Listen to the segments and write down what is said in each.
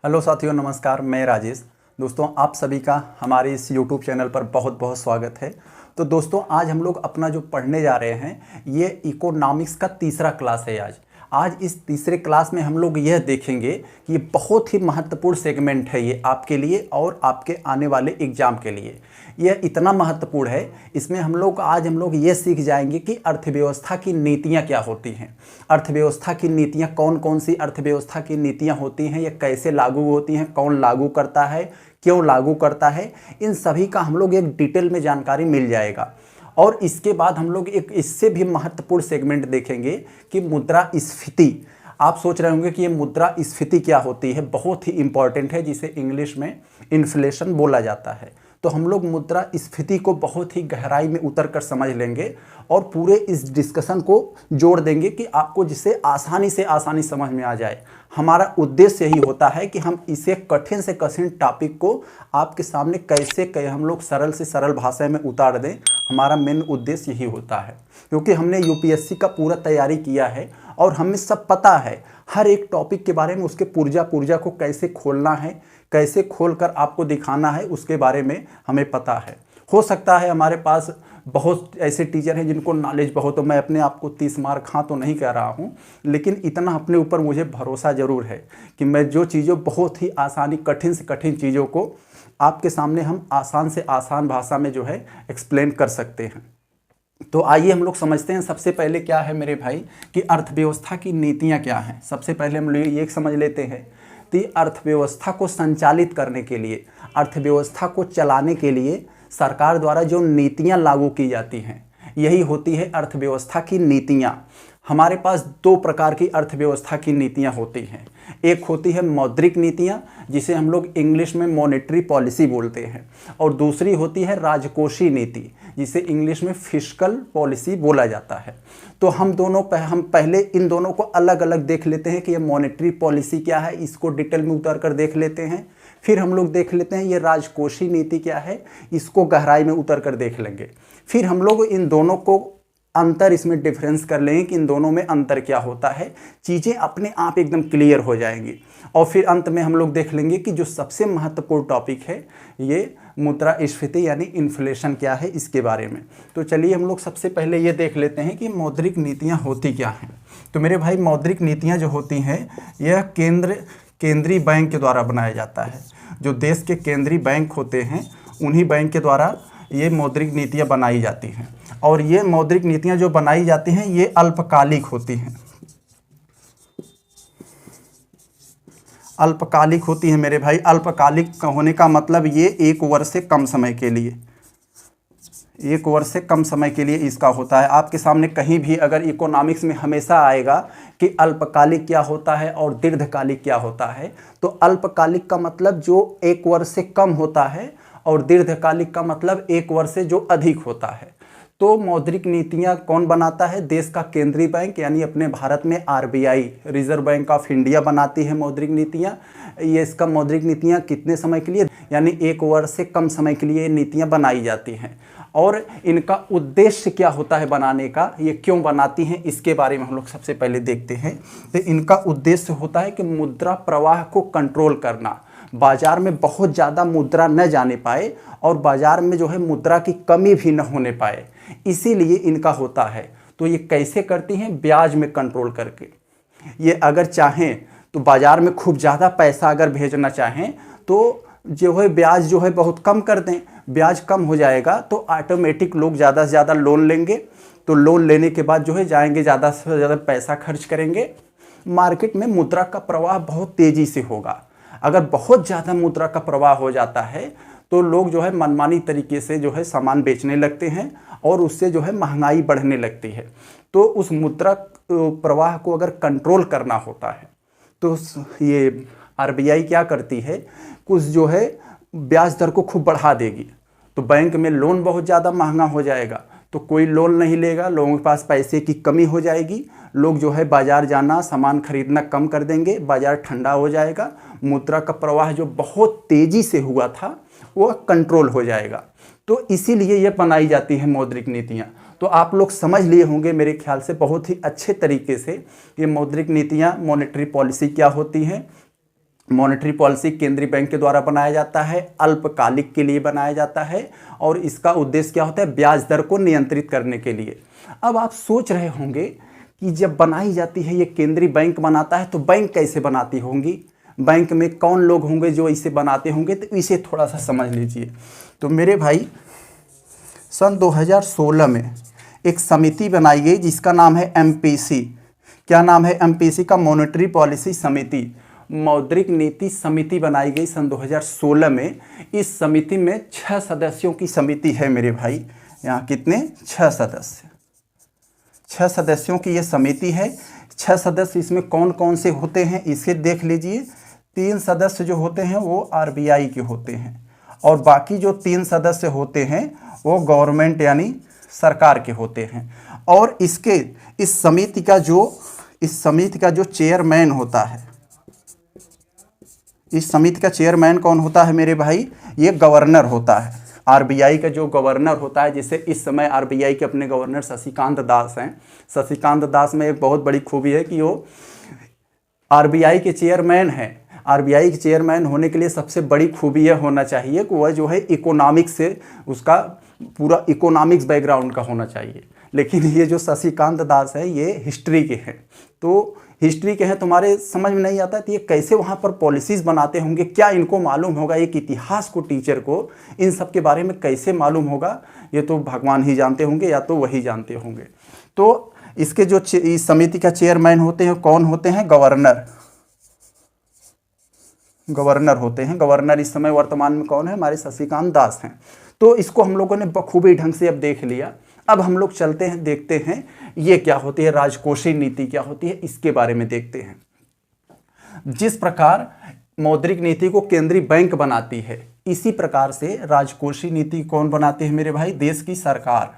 Hello साथियों, नमस्कार। मैं राजेश। दोस्तों, आप सभी का हमारे इस YouTube चैनल पर बहुत बहुत स्वागत है। तो दोस्तों, आज हम लोग अपना जो पढ़ने जा रहे हैं ये इकोनॉमिक्स का तीसरा क्लास है। आज इस तीसरे क्लास में हम लोग यह देखेंगे कि ये बहुत ही महत्वपूर्ण सेगमेंट है ये आपके लिए और आपके आने वाले एग्जाम के लिए। यह इतना महत्वपूर्ण है, इसमें आज हम लोग ये सीख जाएंगे कि अर्थव्यवस्था की नीतियाँ क्या होती हैं। अर्थव्यवस्था की नीतियाँ कौन कौन सी अर्थव्यवस्था की नीतियाँ होती हैं, ये कैसे लागू होती हैं, कौन लागू करता है, क्यों लागू करता है, इन सभी का हम लोग एक डिटेल में जानकारी मिल जाएगा। और इसके बाद हम लोग एक इससे भी महत्वपूर्ण सेगमेंट देखेंगे कि मुद्रास्फीति। आप सोच रहे होंगे कि ये मुद्रास्फीति क्या होती है, बहुत ही इंपॉर्टेंट है, जिसे इंग्लिश में इन्फ्लेशन बोला जाता है। तो हम लोग मुद्रास्फीति को बहुत ही गहराई में उतर कर समझ लेंगे और पूरे इस डिस्कशन को जोड़ देंगे कि आपको जिसे आसानी से समझ में आ जाए। हमारा उद्देश्य यही होता है कि हम इसे कठिन से कठिन टॉपिक को आपके सामने कैसे हम लोग सरल से सरल भाषा में उतार दें। हमारा मेन उद्देश्य यही होता है, क्योंकि हमने यूपीएससी का पूरा तैयारी किया है और हमें सब पता है हर एक टॉपिक के बारे में, उसके पुर्जा को कैसे खोलना है, कैसे खोलकर आपको दिखाना है, उसके बारे में हमें पता है। हो सकता है हमारे पास बहुत ऐसे टीचर हैं जिनको नॉलेज बहुत हो, मैं अपने आप को 30 मार्क हाँ तो नहीं कह रहा हूँ, लेकिन इतना अपने ऊपर मुझे भरोसा ज़रूर है कि मैं जो चीज़ों बहुत ही कठिन से कठिन चीज़ों को आपके सामने हम आसान से आसान भाषा में जो है एक्सप्लेन कर सकते हैं। तो आइए हम लोग समझते हैं सबसे पहले क्या है मेरे भाई कि अर्थव्यवस्था की नीतियाँ क्या हैं। सबसे पहले हम लोग ये समझ लेते हैं कि अर्थव्यवस्था को संचालित करने के लिए, अर्थव्यवस्था को चलाने के लिए सरकार द्वारा जो नीतियां लागू की जाती हैं, यही होती है अर्थव्यवस्था की नीतियां। हमारे पास दो प्रकार की अर्थव्यवस्था की नीतियां होती हैं। एक होती है मौद्रिक नीतियां, जिसे हम लोग इंग्लिश में मॉनेटरी पॉलिसी बोलते हैं, और दूसरी होती है राजकोषीय नीति, जिसे इंग्लिश में फिस्कल पॉलिसी बोला जाता है। तो हम पहले इन दोनों को अलग अलग देख लेते हैं कि ये मॉनेटरी पॉलिसी क्या है, इसको डिटेल में उतर कर देख लेते हैं। फिर हम लोग देख लेते हैं ये राजकोषीय नीति क्या है, इसको गहराई में उतर कर देख लेंगे। फिर हम लोग इन दोनों को अंतर, इसमें डिफरेंस कर लेंगे कि इन दोनों में अंतर क्या होता है। चीज़ें अपने आप एकदम क्लियर हो जाएंगी। और फिर अंत में हम लोग देख लेंगे कि जो सबसे महत्वपूर्ण टॉपिक है ये मुद्रास्फीति यानी इन्फ्लेशन क्या है, इसके बारे में। तो चलिए हम लोग सबसे पहले ये देख लेते हैं कि मौद्रिक नीतियाँ होती क्या हैं। तो मेरे भाई, मौद्रिक नीतियाँ जो होती हैं यह केंद्रीय बैंक के द्वारा बनाया जाता है। जो देश के केंद्रीय बैंक होते हैं उन्हीं बैंक के द्वारा ये मौद्रिक नीतियाँ बनाई जाती हैं। और ये मौद्रिक नीतियाँ जो बनाई जाती हैं ये अल्पकालिक होती हैं। अल्पकालिक होती हैं मेरे भाई। अल्पकालिक होने का मतलब ये 1 वर्ष से कम समय के लिए, 1 वर्ष से कम समय के लिए इसका होता है। आपके सामने कहीं भी अगर इकोनॉमिक्स में हमेशा आएगा कि अल्पकालिक क्या होता है और दीर्घकालिक क्या होता है, तो अल्पकालिक का मतलब जो 1 वर्ष से कम होता है और दीर्घकालिक का मतलब 1 वर्ष से जो अधिक होता है। तो मौद्रिक नीतियाँ कौन बनाता है? देश का केंद्रीय बैंक, यानी अपने भारत में RBI, reserve bank of India बनाती है मौद्रिक नीतियाँ। ये इसका मौद्रिक नीतियाँ कितने समय के लिए, यानी 1 वर्ष से कम समय के लिए नीतियाँ बनाई जाती हैं। और इनका उद्देश्य क्या होता है बनाने का, ये क्यों बनाती हैं, इसके बारे में हम लोग सबसे पहले देखते हैं। तो इनका उद्देश्य होता है कि मुद्रा प्रवाह को कंट्रोल करना, बाजार में बहुत ज़्यादा मुद्रा न जाने पाए और बाजार में जो है मुद्रा की कमी भी न होने पाए, इसीलिए इनका होता है। तो ये कैसे करती हैं? ब्याज में कंट्रोल करके। ये अगर चाहें तो बाजार में खूब ज़्यादा पैसा अगर भेजना चाहें तो जो है ब्याज जो है बहुत कम कर दें। ब्याज कम हो जाएगा तो ऑटोमेटिक लोग ज़्यादा से ज़्यादा लोन लेंगे। तो लोन लेने के बाद जो है जाएंगे, ज़्यादा से ज़्यादा पैसा खर्च करेंगे। मार्केट में मुद्रा का प्रवाह बहुत तेज़ी से होगा। अगर बहुत ज़्यादा मुद्रा का प्रवाह हो जाता है तो लोग जो है मनमानी तरीके से जो है सामान बेचने लगते हैं और उससे जो है महंगाई बढ़ने लगती है। तो उस मुद्रा प्रवाह को अगर कंट्रोल करना होता है तो ये RBI क्या करती है, कुछ जो है ब्याज दर को खूब बढ़ा देगी। तो बैंक में लोन बहुत ज़्यादा महंगा हो जाएगा, तो कोई लोन नहीं लेगा, लोगों के पास पैसे की कमी हो जाएगी। लोग जो है बाज़ार जाना, सामान खरीदना कम कर देंगे, बाज़ार ठंडा हो जाएगा। मुद्रा का प्रवाह जो बहुत तेज़ी से हुआ था वो कंट्रोल हो जाएगा। तो इसीलिए ये बनाई जाती है मौद्रिक नीतियाँ। तो आप लोग समझ लिए होंगे मेरे ख्याल से बहुत ही अच्छे तरीके से ये मौद्रिक नीतियाँ, मॉनेटरी पॉलिसी क्या होती हैं मॉनेटरी पॉलिसी केंद्रीय बैंक के द्वारा बनाया जाता है, अल्पकालिक के लिए बनाया जाता है और इसका उद्देश्य क्या होता है, ब्याज दर को नियंत्रित करने के लिए। अब आप सोच रहे होंगे कि जब बनाई जाती है, ये केंद्रीय बैंक बनाता है, तो बैंक कैसे बनाती होंगी, बैंक में कौन लोग होंगे जो इसे बनाते होंगे, तो इसे थोड़ा सा समझ लीजिए। तो मेरे भाई सन 2016 में एक समिति बनाई गई जिसका नाम है MPC। क्या नाम है MPC का, मॉनेटरी पॉलिसी समिति, मौद्रिक नीति समिति बनाई गई सन 2016 में। इस समिति में 6 सदस्यों की समिति है मेरे भाई, यहाँ कितने, 6 सदस्य, 6 सदस्यों की ये समिति है। 6 सदस्य इसमें कौन कौन से होते हैं इसे देख लीजिए। 3 सदस्य जो होते हैं वो RBI के होते हैं और बाकी जो 3 सदस्य होते हैं वो गवर्नमेंट यानी सरकार के होते हैं। और इस समिति का जो चेयरमैन होता है, इस समिति का चेयरमैन कौन होता है मेरे भाई, ये गवर्नर होता है। RBI का जो गवर्नर होता है, जैसे इस समय RBI के अपने गवर्नर शशिकांत दास हैं। शशिकांत दास में एक बहुत बड़ी खूबी है कि वो RBI के चेयरमैन हैं। RBI के चेयरमैन होने के लिए सबसे बड़ी खूबी यह होना चाहिए कि वह जो है इकोनॉमिक्स से, उसका पूरा इकोनॉमिक्स बैकग्राउंड का होना चाहिए। लेकिन ये जो शशिकांत दास है ये हिस्ट्री के हैं, तो हिस्ट्री के हैं, तुम्हारे समझ में नहीं आता तो ये कैसे वहाँ पर पॉलिसीज़ बनाते होंगे, क्या इनको मालूम होगा, एक इतिहास को टीचर को इन सब के बारे में कैसे मालूम होगा, ये तो भगवान ही जानते होंगे या तो वही जानते होंगे। तो इसके जो इस समिति का चेयरमैन होते हैं कौन होते हैं, गवर्नर होते हैं। गवर्नर इस समय वर्तमान में कौन है, हमारे शशिकांत दास हैं। तो इसको हम लोगों ने बखूबी ढंग से अब देख लिया। अब हम लोग चलते हैं, देखते हैं ये क्या होती है, राजकोषीय नीति क्या होती है, इसके बारे में देखते हैं। जिस प्रकार मौद्रिक नीति को केंद्रीय बैंक बनाती है, इसी प्रकार से राजकोषीय नीति कौन बनाते हैं मेरे भाई, देश की सरकार।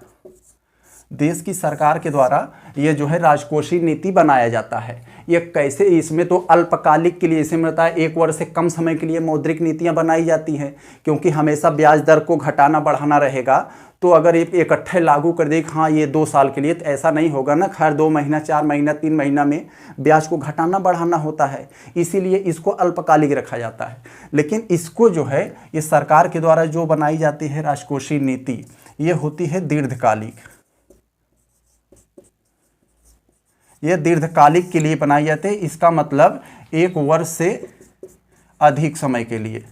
देश की सरकार के द्वारा ये जो है राजकोषीय नीति बनाया जाता है। ये कैसे, इसमें तो अल्पकालिक के लिए, इसमें होता है 1 वर्ष से कम समय के लिए मौद्रिक नीतियां बनाई जाती हैं, क्योंकि हमेशा ब्याज दर को घटाना बढ़ाना रहेगा। तो अगर इकट्ठे लागू कर दे हाँ ये 2 साल के लिए, तो ऐसा नहीं होगा ना, हर 2 महीना, 4 महीना, 3 महीना में ब्याज को घटाना बढ़ाना होता है, इसीलिए इसको अल्पकालिक रखा जाता है। लेकिन इसको जो है ये सरकार के द्वारा जो बनाई जाती है राजकोषीय नीति, ये होती है दीर्घकालिक। ये दीर्घकालिक के लिए बनाई जाती है, इसका मतलब 1 वर्ष से अधिक समय के लिए,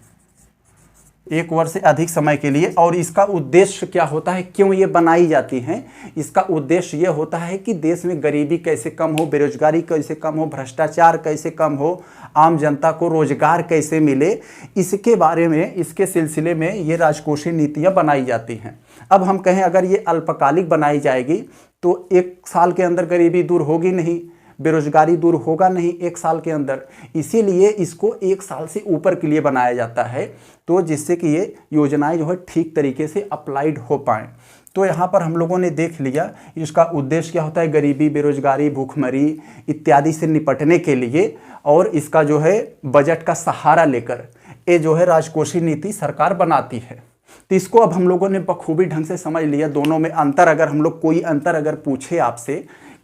1 वर्ष से अधिक समय के लिए। और इसका उद्देश्य क्या होता है, क्यों ये बनाई जाती हैं, इसका उद्देश्य ये होता है कि देश में गरीबी कैसे कम हो, बेरोजगारी कैसे कम हो, भ्रष्टाचार कैसे कम हो, आम जनता को रोजगार कैसे मिले, इसके बारे में, इसके सिलसिले में ये राजकोषीय नीतियाँ बनाई जाती हैं। अब हम कहें अगर ये अल्पकालिक बनाई जाएगी तो 1 साल के अंदर गरीबी दूर होगी नहीं, बेरोजगारी दूर होगा नहीं 1 साल के अंदर, इसीलिए इसको 1 साल से ऊपर के लिए बनाया जाता है, तो जिससे कि ये योजनाएं जो है ठीक तरीके से अप्लाइड हो पाएँ। तो यहाँ पर हम लोगों ने देख लिया इसका उद्देश्य क्या होता है, गरीबी, बेरोजगारी, भूखमरी इत्यादि से निपटने के लिए, और इसका जो है बजट का सहारा लेकर ये जो है राजकोषीय नीति सरकार बनाती है। तो इसको अब हम लोगों ने बखूबी ढंग से समझ लिया। दोनों में अंतर, अगर हम लोग कोई अंतर अगर पूछे आपसे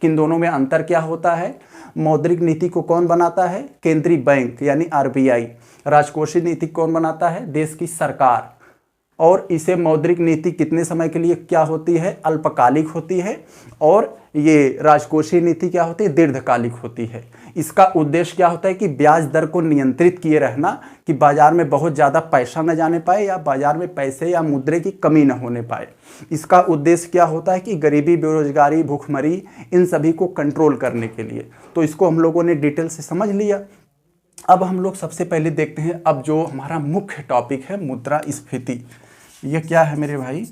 कि इन दोनों में अंतर क्या होता है, मौद्रिक नीति को कौन बनाता है, केंद्रीय बैंक यानी RBI। राजकोषीय नीति कौन बनाता है, देश की सरकार। और इसे मौद्रिक नीति कितने समय के लिए क्या होती है, अल्पकालिक होती है, और ये राजकोषीय नीति क्या होती है, दीर्घकालिक होती है। इसका उद्देश्य क्या होता है कि ब्याज दर को नियंत्रित किए रहना, कि बाजार में बहुत ज़्यादा पैसा न जाने पाए या बाजार में पैसे या मुद्रे की कमी न होने पाए। इसका उद्देश्य क्या होता है कि गरीबी, बेरोजगारी, भूखमरी इन सभी को कंट्रोल करने के लिए। तो इसको हम लोगों ने डिटेल से समझ लिया। अब हम लोग सबसे पहले देखते हैं, अब जो हमारा मुख्य टॉपिक है मुद्रास्फीति। ये क्या है मेरे भाई,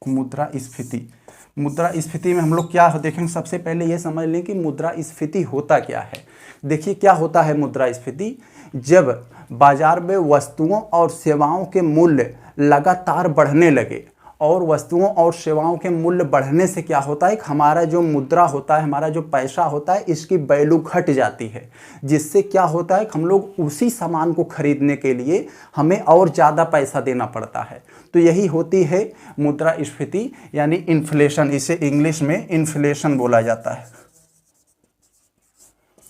मुद्रास्फीति। मुद्रास्फीति में हम लोग क्या देखेंगे, सबसे पहले ये समझ लें कि मुद्रास्फीति होता क्या है। देखिए क्या होता है मुद्रास्फीति, जब बाजार में वस्तुओं और सेवाओं के मूल्य लगातार बढ़ने लगे, और वस्तुओं और सेवाओं के मूल्य बढ़ने से क्या होता है, हमारा जो मुद्रा होता है, हमारा जो पैसा होता है, इसकी वैल्यू घट जाती है, जिससे क्या होता है हम लोग उसी सामान को खरीदने के लिए हमें और ज़्यादा पैसा देना पड़ता है। तो यही होती है मुद्रास्फीति यानी इन्फ्लेशन, इसे इंग्लिश में इन्फ्लेशन बोला जाता है।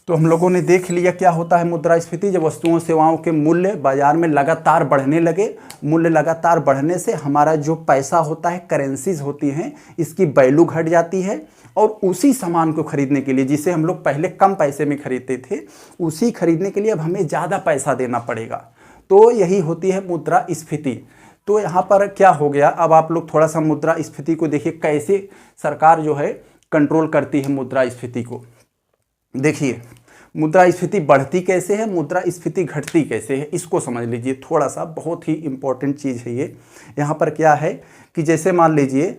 तो हम लोगों ने देख लिया क्या होता है मुद्रास्फीति। जब वस्तुओं सेवाओं के मूल्य बाजार में लगातार बढ़ने लगे, मूल्य लगातार बढ़ने से हमारा जो पैसा होता है, करेंसीज होती हैं, इसकी वैल्यू घट जाती है और उसी सामान को खरीदने के लिए, जिसे हम लोग पहले कम पैसे में खरीदते थे, उसी खरीदने के लिए अब हमें ज़्यादा पैसा देना पड़ेगा। तो यही होती है मुद्रास्फीति। तो यहाँ पर क्या हो गया, अब आप लोग थोड़ा सा मुद्रास्फीति को देखिए, कैसे सरकार जो है कंट्रोल करती है मुद्रास्फीति को। देखिए मुद्रास्फीति बढ़ती कैसे है, मुद्रास्फीति घटती कैसे है, इसको समझ लीजिए थोड़ा सा, बहुत ही इम्पोर्टेंट चीज़ है ये। यहाँ पर क्या है कि जैसे मान लीजिए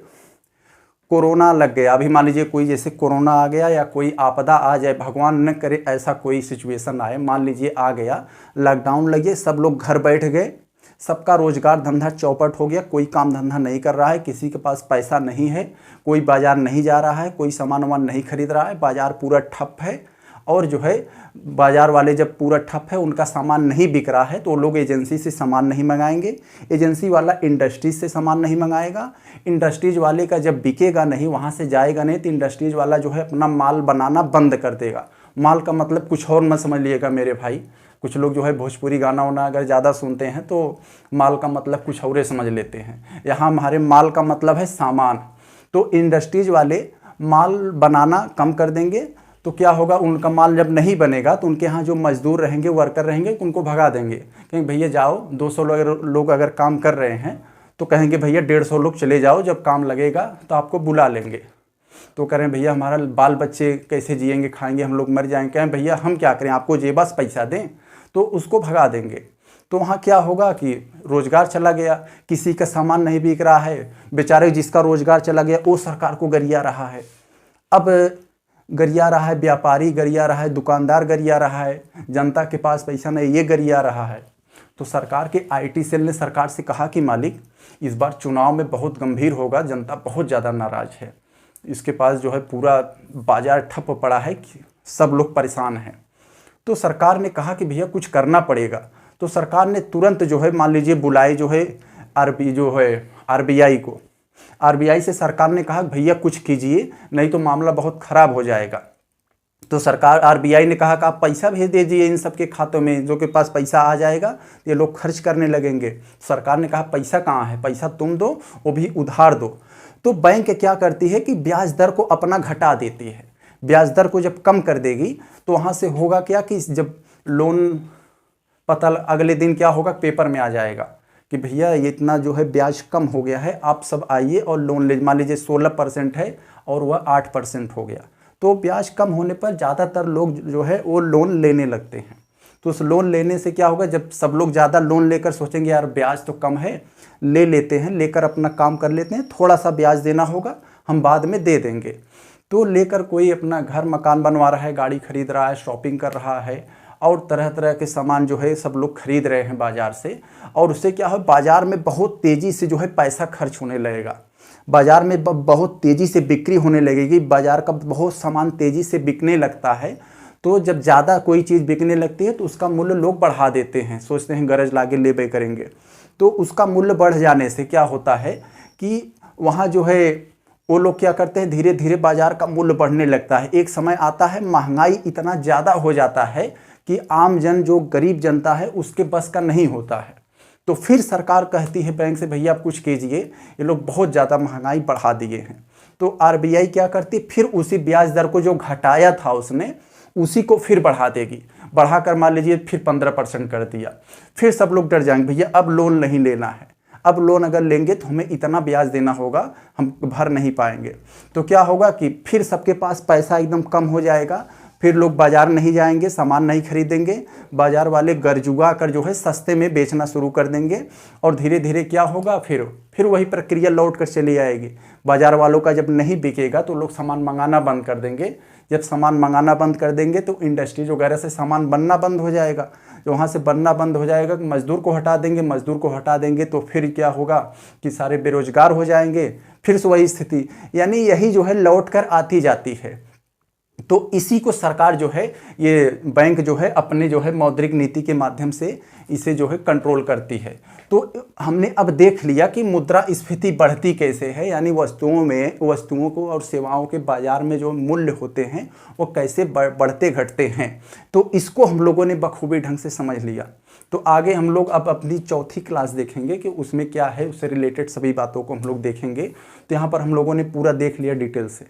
कोरोना लग गया, अभी मान लीजिए कोई जैसे कोरोना आ गया या कोई आपदा आ जाए, भगवान न करे ऐसा कोई सिचुएशन आए, मान लीजिए आ गया, लॉकडाउन लगे, सब लोग घर बैठ गए, सबका रोजगार धंधा चौपट हो गया, कोई काम धंधा नहीं कर रहा है, किसी के पास पैसा नहीं है, कोई बाजार नहीं जा रहा है, कोई सामान वामान नहीं खरीद रहा है, बाजार पूरा ठप है। और जो है बाजार वाले जब पूरा ठप है, उनका सामान नहीं बिक रहा है, तो लोग एजेंसी से सामान नहीं मंगाएंगे, एजेंसी वाला इंडस्ट्रीज से सामान नहीं मंगाएगा, इंडस्ट्रीज वाले का जब बिकेगा नहीं, वहाँ से जाएगा नहीं, तो इंडस्ट्रीज वाला जो है अपना माल बनाना बंद कर देगा। माल का मतलब कुछ और मत समझ लीजिएगा मेरे भाई, कुछ लोग जो है भोजपुरी गाना वाना अगर ज़्यादा सुनते हैं तो माल का मतलब कुछ और समझ लेते हैं। यहाँ हमारे माल का मतलब है सामान। तो इंडस्ट्रीज वाले माल बनाना कम कर देंगे, तो क्या होगा, उनका माल जब नहीं बनेगा तो उनके यहाँ जो मजदूर रहेंगे, वर्कर रहेंगे, उनको भगा देंगे, कहेंगे भैया जाओ, 200 लोग अगर काम कर रहे हैं तो कहेंगे भैया 150 लोग चले जाओ, जब काम लगेगा तो आपको बुला लेंगे। तो करें भैया हमारा बाल बच्चे कैसे जिएंगे, खाएंगे, हम लोग मर जाएंगे, कहें भैया हम क्या करें, आपको जे बस पैसा दें, तो उसको भगा देंगे। तो वहाँ क्या होगा कि रोजगार चला गया, किसी का सामान नहीं बिक रहा है, बेचारे जिसका रोजगार चला गया वो सरकार को गरिया रहा है। अब गरिया रहा है व्यापारी, गरिया रहा है दुकानदार, गरिया रहा है जनता के पास पैसा नहीं, ये गरिया रहा है। तो सरकार के आईटी सेल ने सरकार से कहा कि मालिक इस बार चुनाव में बहुत गंभीर होगा, जनता बहुत ज़्यादा नाराज़ है, इसके पास जो है पूरा बाजार ठप पड़ा है, सब लोग परेशान हैं। तो सरकार ने कहा कि भैया कुछ करना पड़ेगा। तो सरकार ने तुरंत जो है मान लीजिए बुलाए जो है आरबीआई को, आरबीआई से सरकार ने कहा भैया कुछ कीजिए, नहीं तो मामला बहुत ख़राब हो जाएगा। तो सरकार आरबीआई ने कहा कि आप पैसा भेज दीजिए इन सब के खातों में, जो के पास पैसा आ जाएगा ये लोग खर्च करने लगेंगे। सरकार ने कहा पैसा कहाँ है, पैसा तुम दो, वो भी उधार दो। तो बैंक क्या करती है कि ब्याज दर को अपना घटा देती है। ब्याज दर को जब कम कर देगी तो वहाँ से होगा क्या कि जब लोन पता अगले दिन क्या होगा, पेपर में आ जाएगा कि भैया ये इतना जो है ब्याज कम हो गया है, आप सब आइए और लोन ले। मान लीजिए 16% है और वह 8% हो गया, तो ब्याज कम होने पर ज़्यादातर लोग जो है वो लोन लेने लगते हैं। तो उस लोन लेने से क्या होगा, जब सब लोग ज़्यादा लोन लेकर सोचेंगे यार ब्याज तो कम है, ले लेते हैं, लेकर अपना काम कर लेते हैं, थोड़ा सा ब्याज देना होगा, हम बाद में दे देंगे। तो लेकर कोई अपना घर मकान बनवा रहा है, गाड़ी खरीद रहा है, शॉपिंग कर रहा है और तरह तरह के सामान जो है सब लोग खरीद रहे हैं बाज़ार से। और उससे क्या है, बाज़ार में बहुत तेज़ी से जो है पैसा खर्च होने लगेगा, बाज़ार में बहुत तेज़ी से बिक्री होने लगेगी, बाज़ार का बहुत सामान तेज़ी से बिकने लगता है। तो जब ज़्यादा कोई चीज़ बिकने लगती है तो उसका मूल्य लोग बढ़ा देते हैं, सोचते हैं गरज लागे ले बे करेंगे। तो उसका मूल्य बढ़ जाने से क्या होता है कि वहाँ जो है वो लोग क्या करते हैं, धीरे धीरे बाज़ार का मूल्य बढ़ने लगता है। एक समय आता है महंगाई इतना ज़्यादा हो जाता है कि आम जन, जो गरीब जनता है, उसके बस का नहीं होता है। तो फिर सरकार कहती है बैंक से भैया आप कुछ कीजिए, ये लोग बहुत ज़्यादा महंगाई बढ़ा दिए हैं। तो आरबीआई क्या करती, फिर उसी ब्याज दर को जो घटाया था उसने, उसी को फिर बढ़ा देगी, बढ़ाकर मान लीजिए फिर 15% कर दिया। फिर सब लोग डर जाएंगे भैया अब लोन नहीं लेना है, अब लोन अगर लेंगे तो हमें इतना ब्याज देना होगा, हम भर नहीं पाएंगे। तो क्या होगा कि फिर सबके पास पैसा एकदम कम हो जाएगा, फिर लोग बाज़ार नहीं जाएंगे, सामान नहीं खरीदेंगे, बाज़ार वाले गरजुआ कर जो है सस्ते में बेचना शुरू कर देंगे। और धीरे धीरे क्या होगा, फिर वही प्रक्रिया लौट कर चली आएगी। बाज़ार वालों का जब नहीं बिकेगा तो लोग सामान मंगाना बंद कर देंगे, जब सामान मंगाना बंद कर देंगे तो इंडस्ट्रीज वगैरह से सामान बनना बंद हो जाएगा, तो वहाँ से बनना बंद हो जाएगा, मज़दूर को हटा देंगे, मज़दूर को हटा देंगे तो फिर क्या होगा कि सारे बेरोजगार हो जाएंगे, फिर से वही स्थिति। यानी यही जो है लौट कर आती जाती है। तो इसी को सरकार जो है, ये बैंक जो है अपने जो है मौद्रिक नीति के माध्यम से इसे जो है कंट्रोल करती है। तो हमने अब देख लिया कि मुद्रास्फीति बढ़ती कैसे है, यानी वस्तुओं को और सेवाओं के बाजार में जो मूल्य होते हैं वो कैसे बढ़ते घटते हैं। तो इसको हम लोगों ने बखूबी ढंग से समझ लिया। तो आगे हम लोग अब अपनी चौथी क्लास देखेंगे कि उसमें क्या है, उससे रिलेटेड सभी बातों को हम लोग देखेंगे। तो यहाँ पर हम लोगों ने पूरा देख लिया डिटेल से।